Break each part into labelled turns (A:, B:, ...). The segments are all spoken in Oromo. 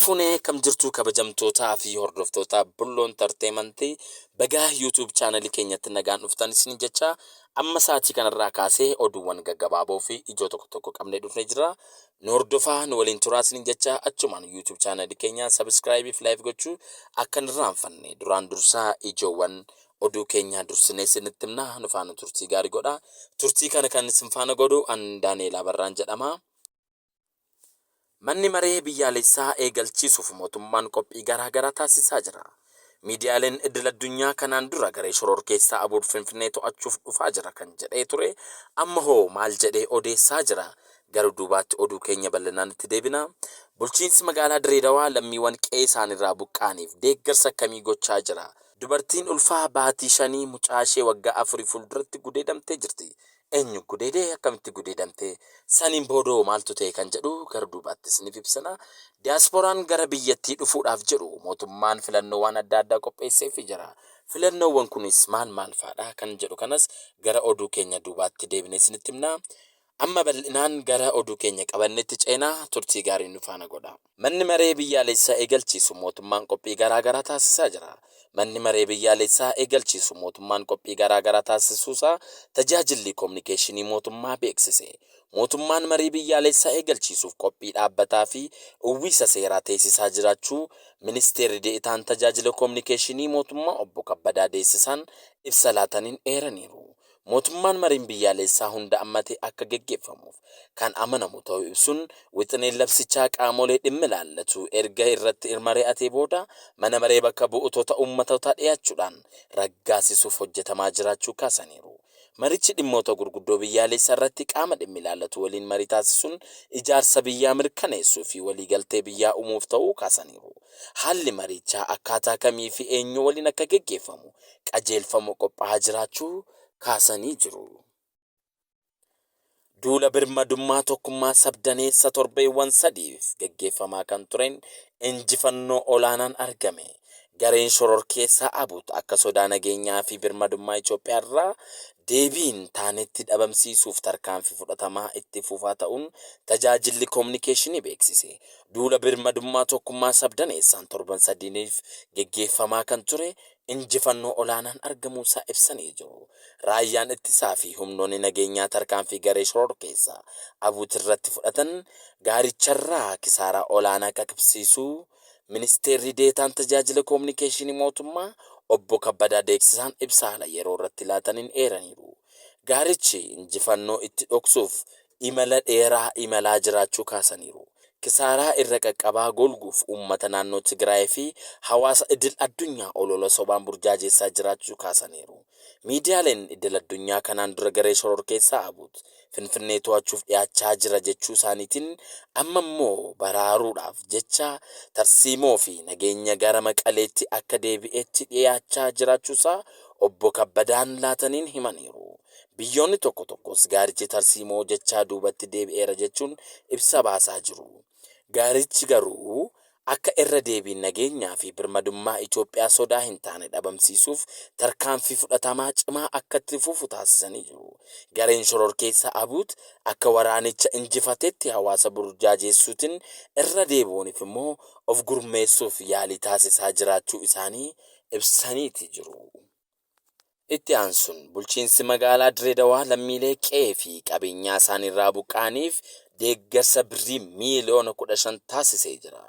A: Harka kam jirtu kabajamtootaa fi hordoftoota Bulloo Entertainmentii bagaa YouTube channel keenyatti nagaan dhuftan isin jecha amma sa'aatii kanarraa kaasee oduuwwan gaggabaaboo fi ijoo tokko qabnee dhufnee jira. Nu hordofaa nu waliin turaa isin jecha achumaan YouTube channel keenya subscribe fi like gochuu akka hin irraanfanne duraan dursaa ijoowwan oduu keenya dursinee isinitti himna. Nu faana turtii gaarii godhaa. Turtii kana kan isin faana godhu an Daani'eel Abarraan jedhama. Manni maree biyyaalessaa eegalchiisuuf mootummaan qophii garaa taasisaa jira. Miidiyaaleen idil addunyaa kanaan dura garee shororkeessaa Abuur Finfinnee to'achuuf dhufaa jira kan jedhee ture. Amma hoo maal jedhee odeessaa jira? Garuu duubaatti oduu keenya bal'inaan itti deebina. Bulchiinsi magaalaa Direedawaa lammiiwwan qe'ee isaanirraa buqqaaniif deeggarsa akkamii gochaa jira? Dubartiin ulfaa baatii 5 mucaa ishee waggaa 4 fuulduratti gudeedamtee jirti. Eenyu gudeedee akkamitti gudeedamtee saniin boodoo maaltu ta'e kan jedhu gara duubaatti isiniif ibsina. Diyaaspooraan gara biyyattii dhufuudhaaf jedhu mootummaan filannoowwan adda addaa qopheesseef jira. Filannoowwan kunis maal fa'aadha kan jedhu kanas gara oduu keenya duubaatti deebinee isinitti himna. Amma bal'inaan gara oduu keenya qabannetti ceenaa turtii gaarii nu faana godha. Manni maree biyyaalessaa eegalchiisu mootummaan qophii garaa taasisaa jira. Manni maree biyyaalessaa eegalchiisu mootummaan qophii garaa taasisuusaa tajaajilli kominikeeshinii mootummaa beeksise. Mootummaan marii biyyaalessaa eegalchiisuuf qophii dhaabbataa fi uwwisa seeraa teessisaa jiraachuu ministeerri deetaan tajaajila kominikeeshinii mootummaa obbo Kabbadaa Deessisaan ibsa laataniin eeraniiru. Mootummaan mariin biyyaalessaa hunda ammatee akka geggeeffamuuf kan amanamu ta'uu ibsuun wixineen labsichaa qaamolee dhimmi ilaallatu erga irratti mari'atee booda mana maree bakka bu'ootota uummatootaa dhiyaachuudhaan raggaasisuuf hojjetamaa jiraachuu kaasaniiru. Marichi dhimmoota gurguddoo biyyaalessaa irratti qaama dhimmi ilaallatu waliin marii taasisuun ijaarsa biyyaa mirkaneessuu fi waliigaltee biyyaa uumuuf ta'uu kaasaniiru. Haalli marichaa akkaataa kamii fi eenyu waliin akka geggeeffamu qajeelfamu qophaa'aa jiraachuu kaasanii jiru. Duula birmadummaa tokkummaa sabdaneessa torbeewwan 3f geggeeffamaa kan tureen injifannoo olaanaan argame. Gareen shororkeessaa Abuut akka sodaa nageenyaa fi birmadummaa Itoophiyaa irraa deebiin taanetti dhabamsiisuuf tarkaanfii fudhatamaa itti fufaa ta'uun tajaajilli kominikeeshinii beeksise. Duula birmadummaa tokkummaa sabdaneessaan torban 3f geggeeffamaa kan ture injifannoo olaanaan argamuusaa ibsanii jiru. Raayyaan ittisaa fi humnoonni nageenyaa tarkaanfii garee shororkeessaa Abuut irratti fudhatan gaaricharraa kisaaraa olaanaa qaqqabsiisuu ministeerri deetaan tajaajila kominikeeshinii mootummaa obbo Kabbadaa Deessisaan ibsa haala yeroo irratti laataniin eeraniiru. Gaarichi injifannoo itti dhoksuuf imala dheeraa imalaa jiraachuu kaasaniiru. Kisaaraa irra qaqqabaa golguuf uummata naannoo Tigraay fi hawaasa idil addunyaa olola sobaan burjaajessaa jiraachuu kaasaniiru. Miidiyaaleen idil addunyaa kanaan dura garee shororkeessaa Abuut Finfinnee to'achuuf dhiyaachaa jira jechuu isaaniitiin amma immoo baraaruudhaaf jecha tarsiimoo fi nageenya gara Maqaleetti akka deebi'etti dhiyaachaa jiraachuusaa obbo Kabbadaan laataniin himaniiru. Biyyoonni tokkos gaarichi tarsiimoo jechaa duubatti deebi'eera jechuun ibsa baasaa jiru. Gaarichi garuu akka irra deebiin nageenyaa fi birmadummaa Itoophiyaa sodaa hin taane dhabamsiisuuf tarkaanfii fudhatamaa cimaa akka itti fufu taasisanii jiru. Gareen shororkeessaa Abuut akka waraanicha injifatetti hawaasa burjaajessuutiin irra deebi'uuniif immoo of gurmeessuuf yaalii taasisaa jiraachuu isaanii ibsaniiti jiru. Itti aansuun bulchiinsi magaalaa Direedawaa lammiilee qe'ee fi qabeenyaa isaanirraa buqqaaniif deeggarsa birrii miiliyoona 15 taasisee jira.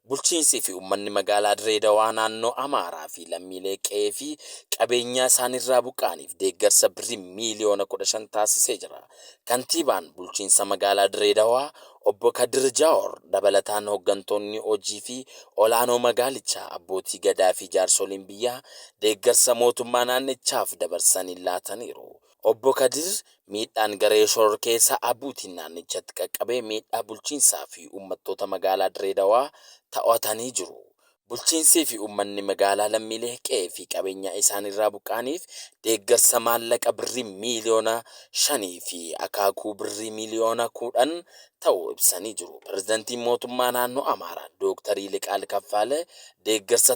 A: Bulchiinsii fi uummanni magaalaa Direedawaa naannoo Amaaraa fi lammiilee qe'ee fi qabeenyaa isaanirraa buqqaaniif deeggarsa birrii miiliyoona 15 taasisee jira. Kantiibaan bulchiinsa magaalaa Direedawaa obbo Kadir Jaawar dabalataan hooggantoonni hojii fi olaanoo magaalichaa abbootii gadaa fi jaarsoliin biyyaa deeggarsa mootummaa naannichaaf dabarsanii laataniiru. Obbo Kadir miidhaan garee shororkeessaa Abuutiin naannichatti qaqqabee miidhaa bulchiinsaa fi uummattoota magaalaa Direedawaa ta'atanii jiru. Bulchiinsii fi uummanni magaalaa lammiilee qe'ee fi qabeenyaa isaanirraa buqqaaniif deeggarsa maallaqa birrii miiliyoona 5 fi akaakuu birrii miiliyoona 10 ta'uu ibsanii jiru. Pirezidaantiin mootummaa naannoo Amaaraa Dooktar Yiliqaal Kaffaale deeggarsa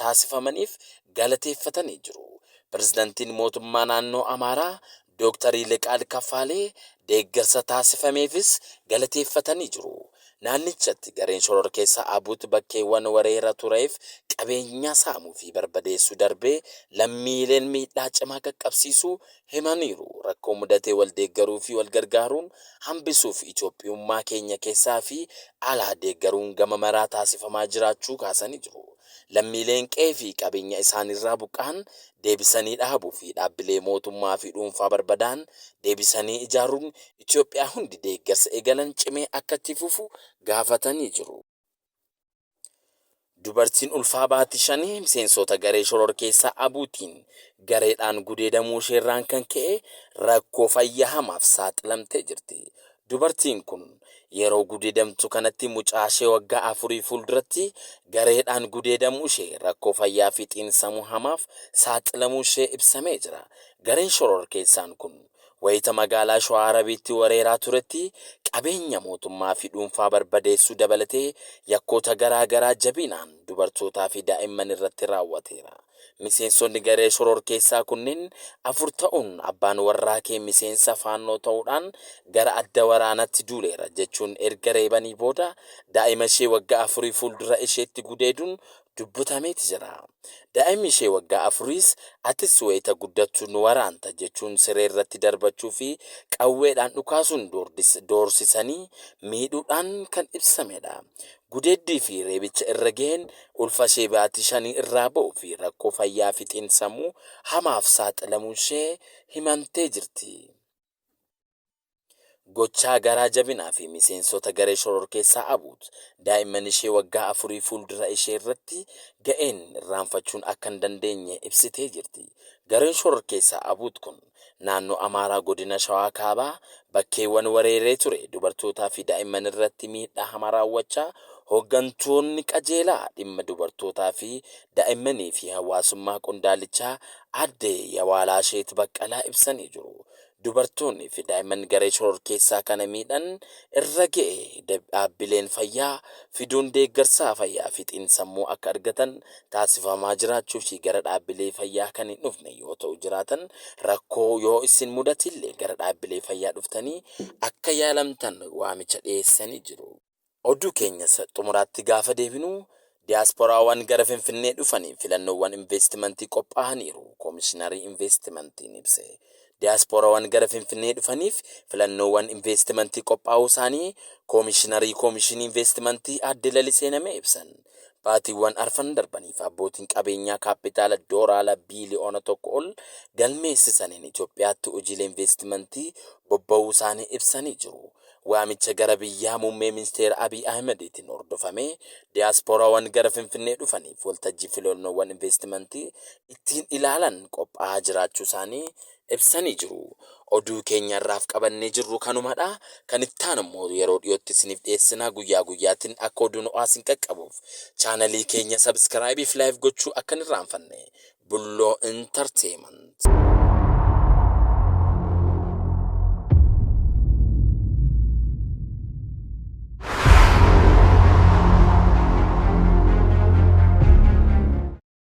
A: taasifamaniif galateeffatanii jiru. Pirezidaantiin mootummaa naannoo Amaaraa Dooktar Yiliqaal Kaffaale deeggarsa taasifameefis galateeffatanii jiru. naannichatti gareen shororkeessaa Abuut bakkeewwan wareera tureef qabeenya saamuu fi barbadeessuu darbee lammiileen miidhaa cimaa qaqqabsiisuu himaniiru. Rakkoo mudatee wal deeggaruu fi wal gargaaruun hambisuuf Itoophiyummaa keenya keessaa fi alaa deeggaruun gama maraa taasifamaa jiraachuu kaasanii jiru. Lammiileen qe'ee fi qabeenya isaanirraa buqqa'an deebisanii dhaabuu fi dhaabbilee mootummaa fi dhuunfaa barbaadan deebisanii ijaaruun Itoophiyaa hundi deeggarsa eegalan cimee akka itti fufu gaafatanii jiru. Dubartiin ulfaa baatii 5 miseensota garee shororkeessaa Abuutiin gareedhaan gudeedamuu isheerraan kan ka'e rakkoo fayyaa hamaaf saaxilamtee jirti. Dubartiin kun yeroo gudeedamtu kanatti mucaa ishee waggaa 4 fuulduratti gareedhaan gudeedamuu ishee rakkoo fayyaa fi xiinsammuu hamaaf saaxilamuu ishee ibsamee jira. Gareen shororkeessaan kun wayita magaalaa Shawaarabiitti wareeraa turetti qabeenya mootummaa fi dhuunfaa barbadeessuu dabalatee yakkoota garaa jabinaan dubartootaa fi daa'imman irratti raawwateera. Miseensonni garee shororkeessaa kunneen 4 ta'uun abbaan warraa kee miseensa faannoo ta'uudhaan gara adda waraanaatti duuleera jechuun erga reebanii booda daa'ima ishee waggaa 4 fuuldura isheetti gudeeduun dubbatameeti jira. Daa'imni ishee waggaa 4s atis wayita guddattu nu waraanta jechuun siree irratti darbachuu fi qawweedhaan dhukaasuun doorsisanii miidhuudhaan kan ibsamedha. Gudeeddii fi reebicha irra ga'een ulfa ishee baatii 5 irraa ba'uu fi rakkoo fayyaa fi xiinsammuu hamaaf saaxilamuu ishee himantee jirti. Gochaa garaa jabinaa fi miseensota garee shororkeessaa Abuut daa'imman ishee waggaa 4 fuuldura ishee irratti ga'een irraanfachuun akka hin dandeenye ibsitee jirti. Gareen shororkeessaa Abuut kun naannoo Amaaraa godina Shawaa Kaabaa bakkeewwan wareeree ture dubartootaa fi daa'imman irratti miidhaa hamaa raawwachaa hooggantoonni qajeelaa dhimma dubartootaa fi daa'immanii fi hawaasummaa qondaalichaa Aadde Yawalaasheet Baqqalaa ibsanii jiru. Dubartoonni fi daa'imman garee shororkeessaa kana miidhan irra ga'e dhaabbileen fayyaa fiduun deeggarsa fayyaa fi xiinsammuu akka argatan taasifamaa jiraachuu fi gara dhaabbilee fayyaa kan hin dhufne yoo ta'u jiraatan rakkoo yoo isin mudatillee gara dhaabbilee fayyaa dhuftanii akka yaalamtan waamicha dhiyeessanii jiru. Oduu keenya xumuraatti gaafa deebinu diiyaasporaawwan gara Finfinnee dhufanii filannoowwan investimentii qophaa'aniiru koomishiinarii investimentiin ibse. Diiyaasporaawwan gara Finfinnee dhufaniif filannoowwan investimentii qophaa'uu isaanii koomishinii investimentii Aadde Lalisee Namee ibsan. Baatiiwwan arfan darbaniif abbootiin qabeenyaa kaapitaala doolaara biiliyoona 1 ol galmeessisaniin Itoophiyaatti hojiilee investimentii bobba'uu isaanii ibsanii jiru. Waamicha gara biyyaa muummee ministeera Abiy Ahmediitiin hordofamee diiyaasporaawwan gara Finfinnee dhufaniif waltajjii filannoowwan investimentii ittiin ilaalan qophaa'aa jiraachuu isaanii ibsanii jiru. Oduu keenya irraaf qabannee jirru kanumadha. Kan itti aanu immoo yeroo dhiyootti isiniif dhiyeessinaa guyyaa guyyaatiin akka oduun oaasiin qaqqabuuf chaanalii keenya sabskraayibii fi laayif gochuu akka hin irraanfanne Bulloo Entertainment.